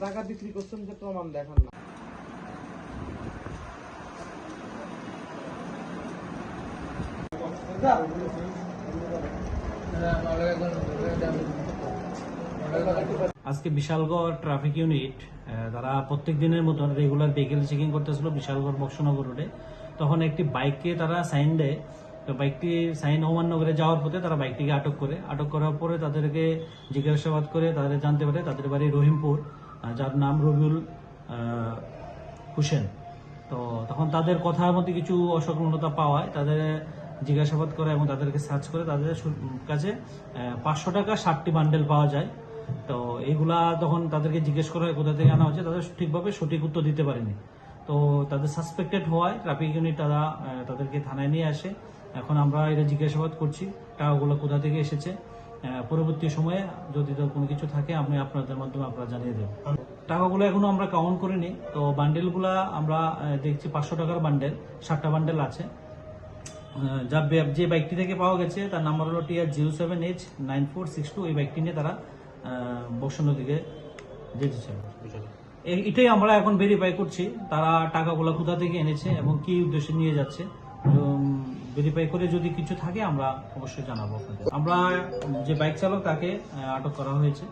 টাকা বিক্রি করছেন যে প্রমাণ দেখান না। আজকে বিশালগড় ট্রাফিক ইউনিট তারা প্রত্যেক দিনের মতন রেগুলার ভেহিকেল চেকিং করতেছিল বিশালগড় বক্সনগর রোডে। তখন একটি বাইককে তারা সাইন দেয়, তো বাইকটি সাইন অমান্য করে যাওয়ার পথে তারা বাইকটিকে আটক করে। আটক করার পরে তাদেরকে জিজ্ঞাসাবাদ করে তাদের জানতে পারে তাদের বাড়ি রহিমপুর, যার নাম রবিউল হোসেন। তো তখন তাদের কথার মধ্যে কিছু অসংলগ্নতা পাওয়ায় তাদের জিজ্ঞাসাবাদ করে এবং তাদেরকে সার্চ করে তাদের কাছে 500 টাকা 60টি বান্ডেল পাওয়া যায়। তো এইগুলা তখন তাদেরকে জিজ্ঞেস করা হয় কোথা থেকে আনা হচ্ছে, তাদের ঠিকভাবে সঠিক উত্তর দিতে পারেনি। তো তাদের সাসপেক্টেড হওয়ায় ট্রাফিক ইউনিট তারা তাদেরকে থানায় নিয়ে আসে। এখন আমরা এটা জিজ্ঞাসাবাদ করছি টাকাগুলো কোথা থেকে এসেছে। পরবর্তী সময়ে যদি কোনো কিছু থাকে আমি আপনাদের মাধ্যমে আপনারা জানিয়ে দেব। টাকাগুলো এখনো আমরা কাউন্ট করিনি। তো বান্ডেলগুলা আমরা দেখছি 500 টাকার বান্ডেল, 60টা বান্ডেল আছে। যে বাইকটি থেকে পাওয়া গেছে তার নাম্বার হলো TR07H9462। এই বাইকটি নিয়ে তারা বক্সনগর দিকে যেতেছে। এটাই আমরা এখন ভেরিফাই করছি তারা টাকাগুলো কোথা থেকে এনেছে এবং কি উদ্দেশ্যে নিয়ে যাচ্ছে। ভেরিফাই করে যদি কিছু থাকে আমরা অবশ্যই জানাবো আপনাদের। আমরা যে বাইক চালক তাকে আটক করা হয়েছে।